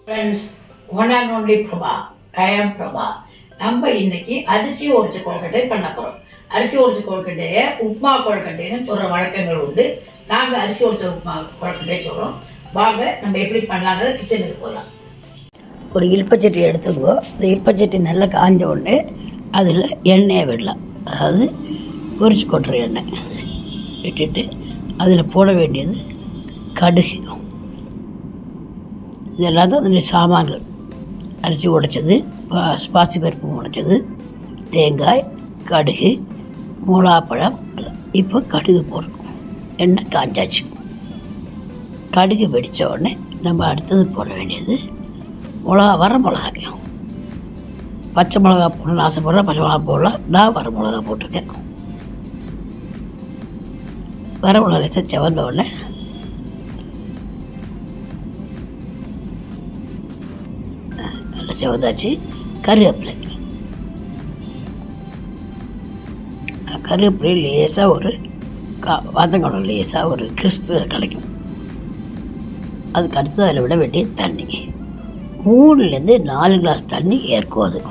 Friends, one and only Prabha. I am Prabha. நம்ம இன்னைக்கு அரிசி உடைச்ச கொழுக்கட்டை பண்ண போறோம். அரிசி உடைச்ச கொழுக்கட்டையை உப்புமா கொழுக்கட்டைன்னு சொல்ற வழக்கங்கள் உண்டு. நாங்க அரிசி உடைச்ச உப்புமா கொழுக்கட்டை சொல்றோம். வாங்க நம்ம எப்படி பண்ணலாம்ங்கறத கிச்சனுக்கு போகலாம். ஒரு இல்பச்சட்டி எடுத்துக்கோ. இந்த இல்பச்சட்டி நல்லா காஞ்ச உடனே அதில் எண்ணெயை விடலாம். அதாவது பொரிச்சு கொட்டுற எண்ணெய் விட்டுட்டு அதில் போட வேண்டியது கடுகு. இதெல்லாம் தான் அதனுடைய சாமான்கள். அரிசி உடைச்சது, பாசி பருப்பு உடைச்சது, தேங்காய், கடுகு, மிளகாப்பழம். இப்போ கடுகு போடணும். எண்ணெய் காஞ்சாச்சு. கடுகு வெடித்த உடனே நம்ம அடுத்தது போட வேண்டியது வர மிளகாயும். பச்சை மிளகா போடணும்னு ஆசைப்படுறேன், பச்சை மிளகா போடலாம். நான் வர மிளகா போட்டிருக்கேன். வர மிளகா செவந்த உடனே செவந்தாச்சு. கருவேப்பிலை லேசாக ஒரு வதங்கணும், லேசாக ஒரு கிறிஸ்பு கிடைக்கும். அதுக்கு அடுத்து அதில் விட வேண்டிய தண்ணி 3லேருந்து 4 கிளாஸ் தண்ணி ஏற்கும். அது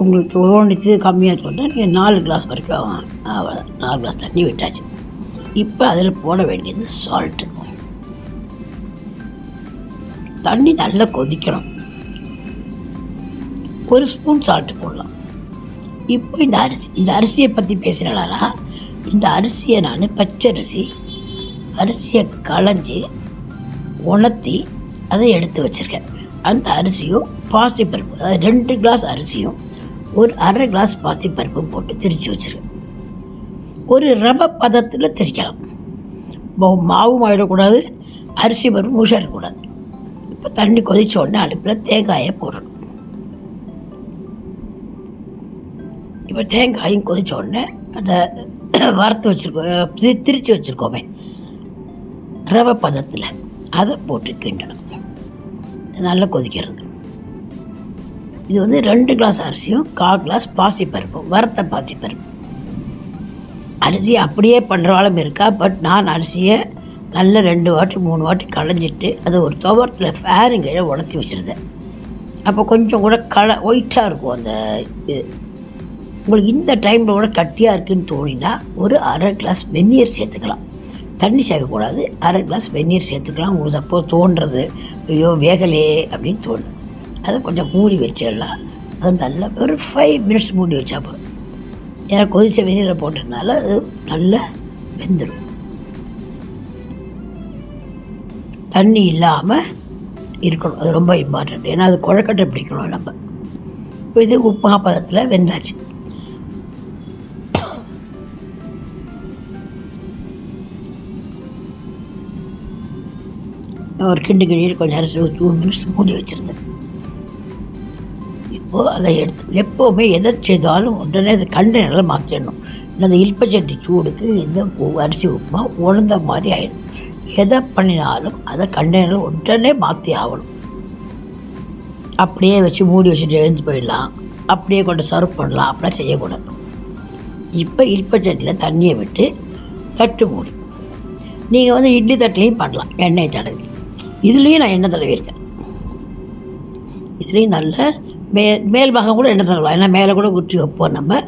உங்களுக்கு தோணிச்சு கம்மியாக சொன்னால் நீங்கள் 4 கிளாஸ் வரைக்கும் அவ்வளோ 4 கிளாஸ் தண்ணி விட்டாச்சு. இப்போ அதில் போட வேண்டியது சால்ட்டு. தண்ணி நல்லா கொதிக்கணும். 1 ஸ்பூன் சால்ட்டு போடலாம். இப்போ இந்த அரிசியை பற்றி பேசுகிறேன்னா, இந்த அரிசியை நான் பச்சரிசி அரிசியை களைஞ்சி உணர்த்தி அதை எடுத்து வச்சுருக்கேன். அந்த அரிசியும் பாசிப்பருப்பு, அதாவது 2 கிளாஸ் அரிசியும் ஒரு அரை கிளாஸ் பாசிப்பருப்பும் போட்டு திரித்து வச்சுருக்கேன். ஒரு ரவை பதத்தில் திரிக்கலாம். மாவும் ஆகிடக்கூடாது, அரிசி பருப்பு முழுசாக இருக்கக்கூடாது. இப்போ தண்ணி கொதித்த உடனே அடுப்பில் தேங்காயை போடணும். இப்போ தேங்காயும் கொதித்த உடனே அதை வறுத்து வச்சுருக்கோம், திரித்து வச்சுருக்கோமே ரவை பதத்தில், அதை போட்டு கிண்டணும். நல்லா கொதிக்கிறது. இது 2 கிளாஸ் அரிசியும் 1/4 கிளாஸ் பாசிப்பருப்பும், வறுத்த பாசிப்பருப்பு. அரிசியை அப்படியே பண்ணுறாலும் இருக்கா. பட் நான் அரிசியை நல்லா 2 வாட்டி 3 வாட்டி களைஞ்சிட்டு அதை ஒரு துவரத்தில் ஃபேனுங்க உடச்சி வச்சுருந்தேன். அப்போ கொஞ்சம் கூட ஒயிட்டாக இருக்கும் அந்த இது. உங்களுக்கு இந்த டைமில் கூட கட்டியாக இருக்குதுன்னு தோணினா ஒரு அரை கிளாஸ் வெந்நீர் சேர்த்துக்கலாம். தண்ணி சேர்க்கக்கூடாது, அரை கிளாஸ் வெந்நீர் சேர்த்துக்கலாம். உங்களுக்கு சப்போஸ் தோன்றது ஐயோ வேகலையே அப்படின்னு தோணும், அதை கொஞ்சம் மூடி வச்சிடலாம். அது நல்லா ஒரு 5 மினிட்ஸ் மூடி வச்சா போதும். ஏன்னா கொதிச்ச வெந்நீரில் போட்டதுனால அது நல்லா வெந்துடும். தண்ணி இல்லாமல் இருக்கணும், அது ரொம்ப இம்பார்ட்டண்ட். ஏன்னா அது கொழுக்கட்டை பிடிக்கணும் நம்ம. இப்போ இது உப்பு பதத்தில் வெந்தாச்சு. ஒரு கிண்டு கொஞ்சம் அரிசி 2 மினிட்ஸ் மூடி வச்சுருந்தேன். இப்போது அதை எடுத்து எப்போவுமே எதை செய்தாலும் உடனே அதை கண்டெய்னரில் மாற்றிடணும். இந்த இல்பச்சட்டி சூடுக்கு இந்த அரிசி உப்புமா உணர்ந்த மாதிரி ஆகிடும். எதை பண்ணினாலும் அதை கண்டெய்னரில் உடனே மாற்றி ஆகணும். அப்படியே வச்சு மூடி வச்சுட்டு எழுந்து போயிடலாம், அப்படியே கொண்டு சர்வ் பண்ணலாம், அப்படிலாம் செய்யக்கூடாது. இப்போ இல்பச்சட்டியில் தண்ணியை விட்டு தட்டு மூடி, நீங்கள் இட்லி தட்டுலேயும் பண்ணலாம். எண்ணெய் தடவி இதுலேயும் நான் எண்ணெய் தடவிருக்கேன். இதுலேயும் நல்ல மேல் பாகம் கூட எண்ணெய் தடவலாம். ஏன்னா மேலே கூட ஊற்றி வைப்போம். நம்ம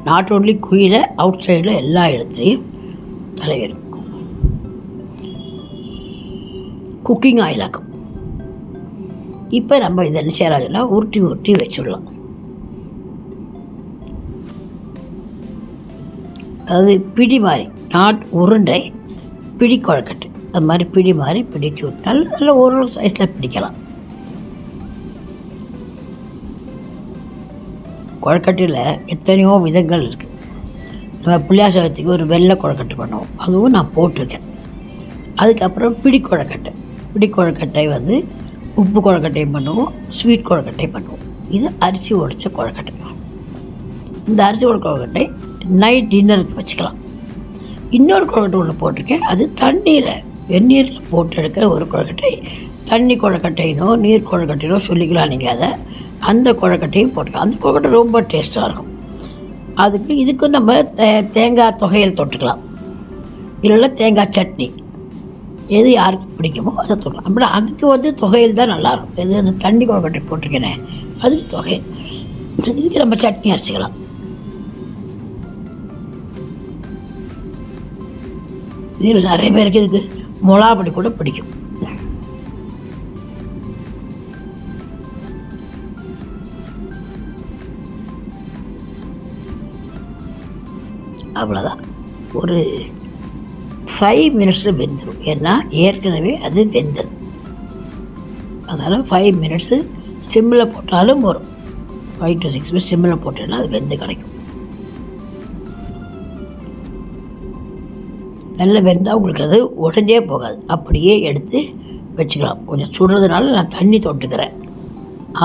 நாட் ஓன்லி குழியில், அவுட் சைடில் எல்லா இடத்துலையும் தடவிருக்கும். குக்கிங் ஆயிலாக்கும். இப்போ நம்ம இதை என்ன செய்யறாங்கன்னா உருட்டி வச்சுடலாம். அது பிடி மாதிரி, நாட் உருண்டை, பிடி கொழுக்கட்டை, அது மாதிரி பிடி மாதிரி பிடிச்சு விட்டால் நல்ல ஒரு சைஸில் பிடிக்கலாம். கொழுக்கட்டையில் எத்தனையோ விதங்கள் இருக்குது. நம்ம புளியா சாதத்துக்கு ஒரு வெள்ளை கொழுக்கட்டை பண்ணுவோம், அதுவும் நான் போட்டிருக்கேன். அதுக்கப்புறம் பிடி கொழுக்கட்டை உப்பு கொழுக்கட்டையும் பண்ணுவோம், ஸ்வீட் கொழுக்கட்டை பண்ணுவோம். இது அரிசி உடைச்ச கொழுக்கட்டை. இந்த அரிசி உடைச்ச கொழுக்கட்டை நைட் டின்னருக்கு வச்சுக்கலாம். இன்னொரு கொழுக்கட்டை ஒன்று போட்டிருக்கேன், அது தண்ணியில் வெந்நீரில் போட்டு எடுக்கிற ஒரு கொழுக்கட்டை. தண்ணி கொழுக்கட்டைனோ நீர் கொழுக்கட்டைனோ சொல்லிக்கலாம். நீங்கள் அதை அந்த கொழுக்கட்டையும் போட்டுக்கலாம். அந்த கொழுக்கட்டை ரொம்ப டேஸ்ட்டாக இருக்கும். இதுக்கும் நம்ம தேங்காய் துவையல் தொட்டுக்கலாம், இல்லைன்னா தேங்காய் சட்னி, எது யாருக்கு பிடிக்குமோ அதை தொட்டலாம். அப்படி அதுக்கு துவையல் தான் நல்லாயிருக்கும். எது அந்த தண்ணி கொழுக்கட்டை போட்டிருக்கேனே அதுக்கு துவையல். இதுக்கு நம்ம சட்னி அரைச்சிக்கலாம். இதில் நிறைய பேருக்கு இதுக்கு மிளகாப்பொடி கூட பிடிக்கும். அவ்வளோதான். ஒரு 5 மினிட்ஸில் வெந்துடும். ஏன்னா ஏற்கனவே அது வெந்தது. அதனால் 5 மினிட்ஸு சிம்மில் போட்டாலும் வரும். 5 to 6 மினிட்ஸ் சிம்மில் போட்டோன்னா அது வெந்து கிடைக்கும். நல்லா வெந்தால் உங்களுக்கு அது உடஞ்சே போகாது. அப்படியே எடுத்து வச்சுக்கலாம். கொஞ்சம் சுடுறதுனால நான் தண்ணி தொட்டுக்கிறேன்.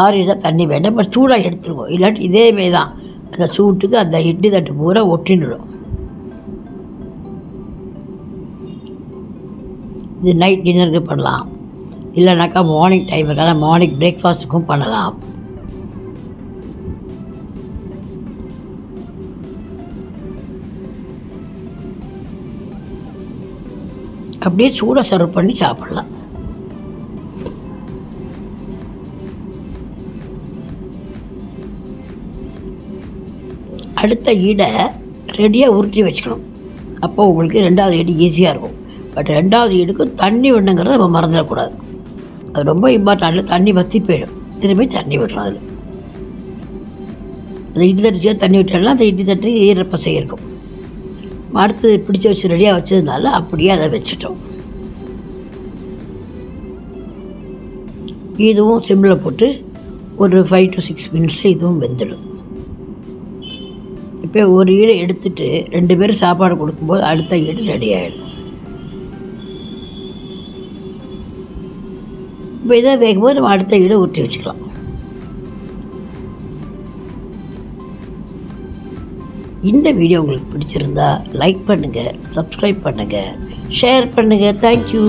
ஆறிதான் தண்ணி வேண்டாம், பட் சூடாக எடுத்துருவோம். இல்லாட்டி இதேமாரி தான் அந்த சூட்டுக்கு அந்த இட்லி தட்டு பூரா ஒட்டின்னுடும். இது நைட் டின்னருக்கு பண்ணலாம், இல்லைனாக்கா மார்னிங் டைம் இருக்காது, மார்னிங் பிரேக்ஃபாஸ்ட்டுக்கும் பண்ணலாம். அப்படியே சூடாக சர்வ் பண்ணி சாப்பிடலாம். அடுத்த ஈடை ரெடியாக உருட்டி வச்சுக்கணும். அப்போ உங்களுக்கு 2வது ஈடு ஈஸியாக இருக்கும். பட் 2வது ஈடுக்கு தண்ணி விடணுங்கிறத நம்ம மறந்துடக்கூடாது. அது ரொம்ப இம்பார்ட்டன்ட். தண்ணி வற்றி போயிடும், திரும்பி தண்ணி விடணும். அதில் அந்த இட்லி தட்டுச்சியாக தண்ணி விட்டோம்னா அந்த இட்லி தட்டு ஈரப்பசை இருக்கும். அடுத்து பிடிச்சி வச்சு ரெடியாக வச்சதுனால அப்படியே அதை வச்சுட்டோம். இதுவும் சிம்மில் போட்டு ஒரு 5 to 6 மினிட்ஸில் இதுவும் வெந்துடும். இப்போ ஒரு ஈடு எடுத்துட்டு 2 பேரும் சாப்பாடு கொடுக்கும்போது அடுத்த ஈடு ரெடி ஆகிடும். இப்போ இதை வேகும்போது நம்ம அடுத்த ஈடை ஊற்றி வச்சுக்கலாம். இந்த வீடியோ உங்களுக்கு பிடிச்சிருந்தா லைக் பண்ணுங்கள், சப்ஸ்கிரைப் பண்ணுங்கள், ஷேர் பண்ணுங்கள். தேங்க்யூ.